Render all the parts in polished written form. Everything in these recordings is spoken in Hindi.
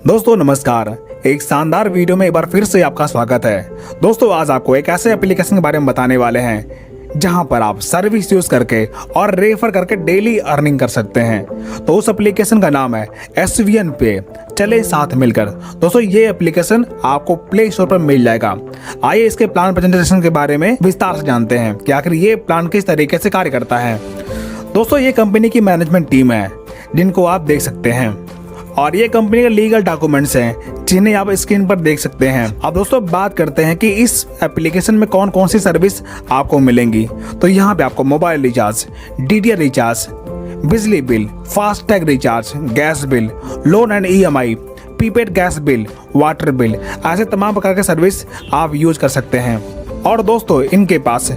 दोस्तों नमस्कार। एक शानदार वीडियो में एक बार फिर से आपका स्वागत है। दोस्तों आज आपको एक ऐसे एप्लीकेशन के बारे में बताने वाले हैं जहां पर आप सर्विस यूज करके और रेफर करके डेली अर्निंग कर सकते हैं। तो उस एप्लीकेशन का नाम है SVN पे, चले साथ मिलकर। दोस्तों ये एप्लीकेशन आपको प्ले स्टोर पर मिल जाएगा। आइए इसके प्लान प्रेजेंटेशन के बारे में विस्तार से जानते हैं कि आखिर ये प्लान किस तरीके से कार्य करता है। दोस्तों ये कंपनी की मैनेजमेंट टीम है जिनको आप देख सकते हैं और ये कंपनी के लीगल डॉक्यूमेंट्स हैं जिन्हें आप स्क्रीन पर देख सकते हैं। अब दोस्तों बात करते हैं कि इस एप्लीकेशन में कौन कौन सी सर्विस आपको मिलेंगी। तो यहाँ पे आपको मोबाइल रिचार्ज, DTH रिचार्ज, बिजली bill, FASTag recharge, gas bill, loan and EMI, prepaid gas bill, water bill, ऐसे तमाम प्रकार के सर्विस आप यूज कर सकते हैं। और दोस्तों इनके पास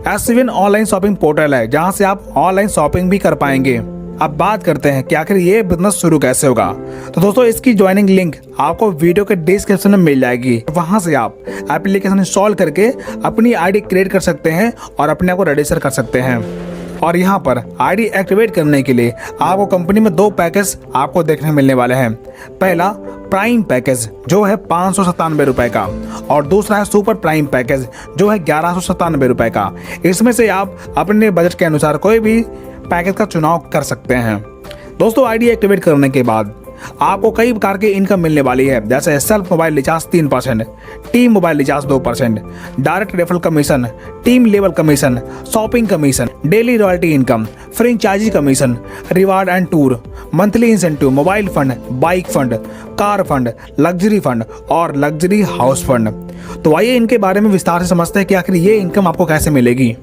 SVN ऑनलाइन शॉपिंग पोर्टल है जहाँ से आप ऑनलाइन शॉपिंग भी कर पाएंगे। अब बात करते हैं कि आखिर ये बिजनेस शुरू कैसे होगा। तो दोस्तों इसकी ज्वाइनिंग लिंक आपको वीडियो के डिस्क्रिप्शन में मिल जाएगी। वहां से आप एप्लीकेशन इंस्टॉल करके अपनी आईडी क्रिएट कर सकते हैं और अपने आप को रजिस्टर कर सकते हैं। और यहाँ पर आईडी एक्टिवेट करने के लिए आपको कंपनी में 2 पैकेज आपको देखने मिलने वाले हैं। पहला प्राइम पैकेज जो है 597 रुपए का और दूसरा है सुपर प्राइम पैकेज जो है 1197 रुपए का। इसमें से आप अपने बजट के अनुसार कोई भी पैकेज का चुनाव कर सकते हैं। दोस्तों आईडी एक्टिवेट करने के बाद आपको कई प्रकार की इनकम मिलने वाली है, जैसे self mobile recharge 3%, team mobile recharge 2%, direct referral commission, team level commission, shopping commission, daily royalty income, franchisee commission, reward and tour, monthly incentive, mobile fund, bike fund, car fund, luxury fund और लग्जरी हाउस फंड। तो आइए इनके बारे में विस्तार से समझते हैं कि आखिर ये इनकम आपको कैसे मिलेगी।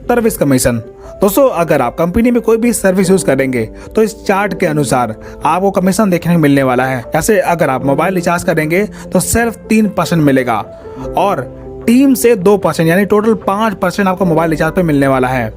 Service commission. दोस्तों अगर आप कंपनी में कोई भी सर्विस यूज करेंगे तो इस चार्ट के अनुसार आपको कमीशन देखने को मिलने वाला है। जैसे अगर आप मोबाइल रिचार्ज करेंगे तो सिर्फ 3% मिलेगा और टीम से 2% यानी टोटल 5% आपको मोबाइल रिचार्ज पे मिलने वाला है।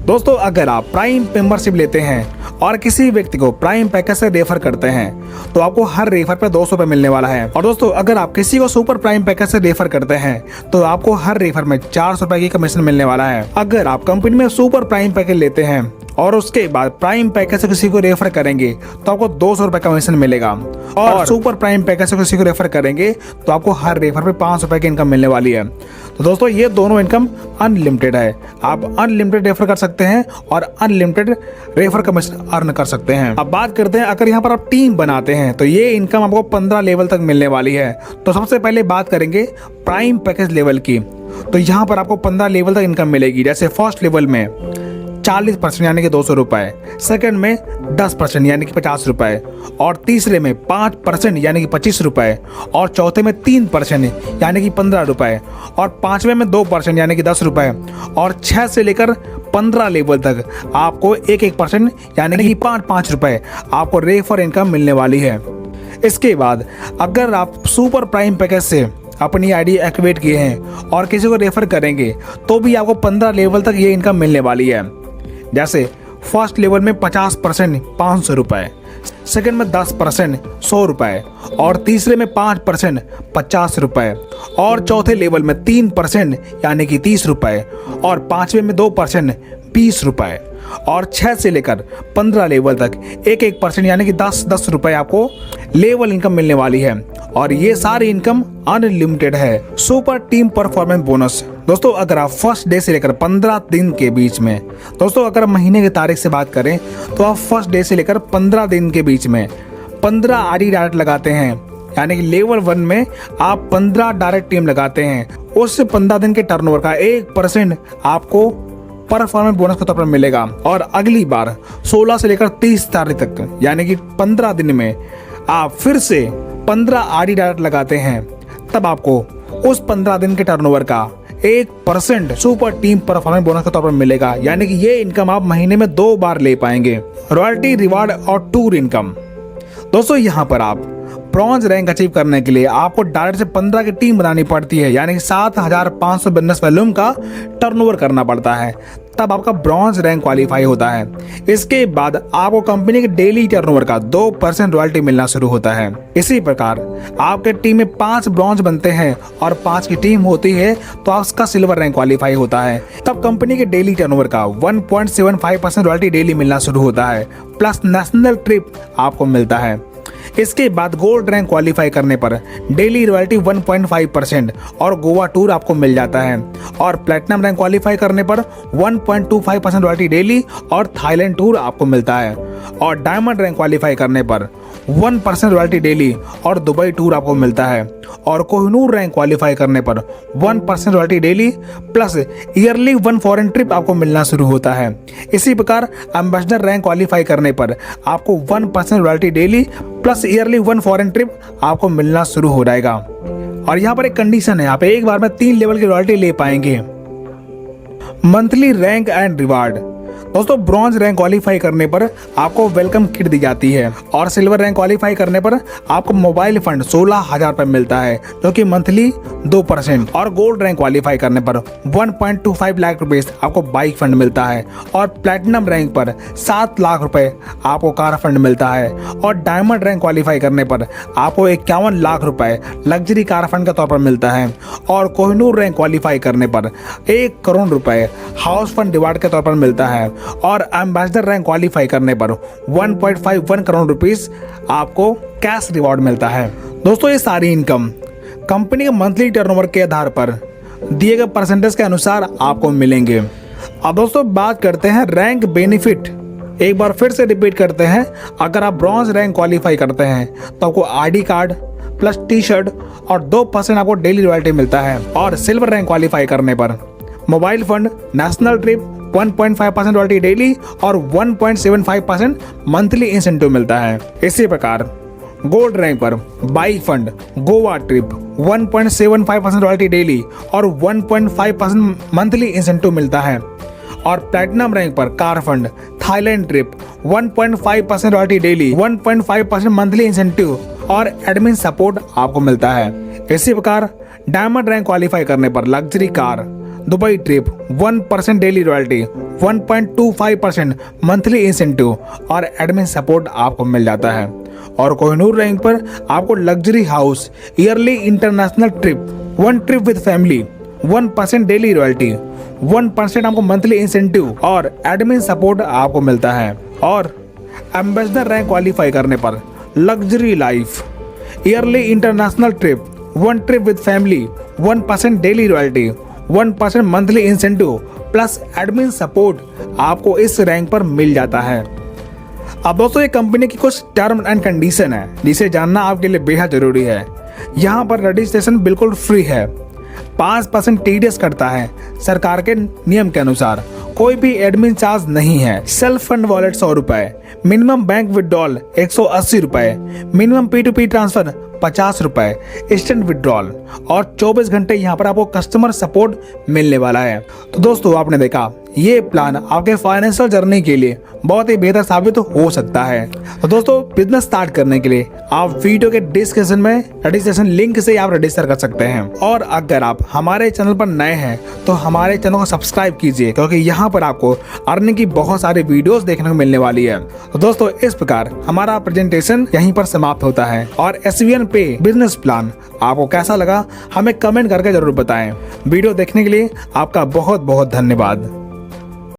दोस्तों अगर आप प्राइम मेंबरशिप लेते हैं और किसी व्यक्ति को प्राइम पैकेज से रेफर करते हैं तो आपको हर रेफर पे 200 रुपए मिलने वाला है। और दोस्तों अगर आप किसी को सुपर प्राइम पैकेज से रेफर करते हैं तो आपको हर रेफर में 400 रुपए की कमीशन मिलने वाला है। अगर आप कंपनी में सुपर प्राइम पैकेज लेते हैं और उसके बाद प्राइम पैकेज से किसी को रेफर करेंगे तो आपको 200 रुपए कमीशन मिलेगा और सुपर प्राइम पैकेज से किसी को रेफर करेंगे तो आपको हर रेफर पे 500 रुपए की इनकम मिलने वाली है। तो दोस्तों ये दोनों इनकम अनलिमिटेड है। आप अनलिमिटेड रेफर कर सकते हैं और अनलिमिटेड रेफर कमीशन अर्न कर सकते हैं। अब बात करते हैं अगर यहाँ पर आप टीम बनाते हैं तो ये इनकम आपको 15 लेवल तक मिलने वाली है। तो सबसे पहले बात करेंगे प्राइम पैकेज लेवल की। तो यहाँ पर आपको 15 लेवल तक इनकम मिलेगी। जैसे फर्स्ट लेवल में 40% यानी कि 200 रुपए, सेकंड में 10% यानी कि 50 रुपए और तीसरे में 5% यानी कि 25 रुपए और चौथे में 3% यानी कि 15 रुपए और पांचवें में 2% यानी कि 10 रुपए और 6 से लेकर 15 लेवल तक आपको 1% यानी कि 5 रुपए आपको रेफर इनकम मिलने वाली है। इसके बाद अगर आप सुपर प्राइम पैकेज से अपनी आईडी एक्टिवेट किए हैं और किसी को रेफर करेंगे तो भी आपको 15 लेवल तक ये इनकम मिलने वाली है। जैसे फर्स्ट लेवल में 50% 500 रुपए, सेकंड में 10% 100 रुपए और तीसरे में 5% 50 रुपए और चौथे लेवल में 3% यानी कि 30 रुपए और पांचवें में 2% 20 रुपए और 6 से लेकर 15 लेवल तक 1% यानी कि 10 रुपए आपको लेवल इनकम मिलने वाली है। और ये सारी इनकम अनलिमिटेड है। Super team performance bonus. दोस्तों अगर आप फर्स्ट डे से लेकर 15 दिन के बीच में, दोस्तों अगर महीने की तारीख से बात करें तो आप फर्स्ट डे से लेकर 15 दिन के बीच में 15 आईडी डायरेक्ट लगाते हैं यानी कि लेवल 1 में आप 15 डायरेक्ट टीम लगाते हैं, उससे 15 दिन के टर्नओवर का 1% आपको परफॉर्मेंस बोनस के तौर पर मिलेगा। और अगली बार 16 से लेकर 30 तारीख तक यानी कि 15 दिन में आप फिर से 15 आईडी डायरेक्ट लगाते हैं, तब आपको उस 15 दिन के टर्नओवर का 1% सुपर टीम परफॉर्मेंस बोनस के तौर पर मिलेगा। यानी कि ये इनकम आप महीने में 2 बार ले पाएंगे। रॉयल्टी, रिवार्ड और टूर इनकम। दोस्तों यहाँ पर आप ब्रॉन्ज रैंक अचीव करने के लिए आपको डायरेक्ट से 15 की टीम बनानी पड़ती है यानी कि 7500 बिजनेस वॉल्यूम का टर्नओवर करना पड़ता है, तब आपका ब्रॉन्ज रैंक क्वालिफाई होता है। इसके बाद आपको कंपनी के डेली टर्नओवर का 2% रॉयल्टी मिलना शुरू होता है। इसी प्रकार आपके टीम में 5 ब्रॉन्ज बनते हैं और 5 की टीम होती है तो आपका सिल्वर रैंक क्वालिफाई होता है, तब कंपनी के डेली टर्नओवर का 1.75% रॉयल्टी डेली मिलना शुरू होता है, प्लस नेशनल ट्रिप आपको मिलता है। इसके बाद गोल्ड रैंक क्वालिफाई करने पर डेली रॉयल्टी 1.5% और गोवा टूर आपको मिल जाता है। और प्लेटिनम रैंक क्वालिफाई करने पर 1.25% रॉयल्टी डेली और थाईलैंड टूर आपको मिलता है। और डायमंड रैंक क्वालिफाई करने पर 1% रॉयल्टी डेली और दुबई टूर आपको मिलता है। और कोहिनूर रैंक क्वालिफाई करने पर 1% royalty daily plus yearly 1 foreign trip आपको मिलना शुरू होता है। इसी प्रकार एम्बेसडर रैंक क्वालिफाई करने पर आपको 1% royalty daily plus yearly 1 foreign trip आपको मिलना शुरू हो जाएगा। और यहाँ पर एक कंडीशन है, आप एक बार में 3 लेवल की रॉयल्टी ले पाएंगे। Monthly rank and reward. दोस्तों ब्रॉन्ज रैंक क्वालिफाई करने पर आपको वेलकम किट दी जाती है। और सिल्वर रैंक क्वालिफाई करने पर आपको मोबाइल फंड 16,000 रुपये मिलता है, जो कि मंथली 2%। और गोल्ड रैंक क्वालिफाई करने पर 1.25 लाख रुपए आपको बाइक फंड मिलता है। और प्लेटिनम रैंक पर 7 लाख रुपए आपको कार फंड मिलता है। और डायमंड रैंक क्वालिफाई करने पर आपको 51 लाख रुपए लग्जरी कार फंड के तौर पर मिलता है। और कोहिनूर रैंक क्वालिफाई करने पर 1 करोड़ रुपए हाउस फंड रिवार्ड के तौर पर मिलता है। और एम्बेसडर रैंक क्वालिफाई करने पर 1.51 करोड़ रुपीस आपको कैश रिवॉर्ड मिलता है। दोस्तों ये सारी इनकम कंपनी के मंथली टर्नओवर के आधार पर दिए गए परसेंटेज के अनुसार आपको मिलेंगे। अब दोस्तों बात करते हैं रैंक बेनिफिट। एक बार फिर से रिपीट करते हैं, अगर आप ब्रॉन्ज रैंक क्वालिफाई करते हैं तो आपको ID card plus T shirt और 2% आपको डेली रॉयल्टी मिलता है। और सिल्वर रैंक क्वालिफाई करने पर mobile fund, national trip, 1.5% royalty daily और 1.75% मंथली इंसेंटिव मिलता है। इसी प्रकार गोल्ड रैंक पर bike fund, Goa trip, 1.75% royalty daily और 1.5% मंथली इंसेंटिव मिलता है। और प्लैटिनम रैंक पर car fund, Thailand trip, 1.5% royalty daily, 1.5% monthly incentive और एडमिन सपोर्ट आपको मिलता है। इसी प्रकार डायमंड रैंक क्वालिफाई करने पर luxury car, Dubai trip, 1% daily royalty, 1.25% monthly incentive और एडमिन सपोर्ट आपको मिल जाता है। और कोहिनूर रैंक पर आपको luxury house, yearly international trip, 1 trip with family, 1% daily royalty, 1% आपको मंथली इंसेंटिव और एडमिन सपोर्ट आपको मिलता है। और एम्बेसडर रैंक क्वालिफाई करने पर luxury life, yearly international trip, 1 trip with family, 1% daily royalty, 1% monthly incentive plus admin support आपको इस रैंक पर मिल जाता है। अब दोस्तों ये कंपनी की कुछ टर्म एंड कंडीशन है जिसे जानना आपके लिए बेहद जरूरी है। यहाँ पर रजिस्ट्रेशन बिल्कुल फ्री है, 5% टीडीएस कटता है सरकार के नियम के अनुसार, कोई भी एडमिन चार्ज नहीं है। सेल्फ फंड वॉलेट 100 रुपए, मिनिमम बैंक विड्रॉल 180 रुपए, मिनिमम P2P ट्रांसफर 50 रुपए, इंस्टेंट विड्रॉल और 24 घंटे यहाँ पर आपको कस्टमर सपोर्ट मिलने वाला है। तो दोस्तों आपने देखा ये प्लान आपके फाइनेंशियल जर्नी के लिए बहुत ही बेहतर साबित हो सकता है। तो दोस्तों बिजनेस स्टार्ट करने के लिए आप वीडियो के डिस्क्रिप्शन में रजिस्ट्रेशन लिंक से आप रजिस्टर कर सकते हैं। और अगर आप हमारे चैनल पर नए हैं तो हमारे चैनल को सब्सक्राइब कीजिए, क्योंकि यहाँ पर आपको अर्निंग की बहुत सारी वीडियोस देखने को मिलने वाली है। तो दोस्तों इस प्रकार हमारा प्रेजेंटेशन यहीं पर समाप्त होता है। और SVN पे बिजनेस प्लान आपको कैसा लगा हमें कमेंट करके जरूर बताएं। वीडियो देखने के लिए आपका बहुत बहुत धन्यवाद।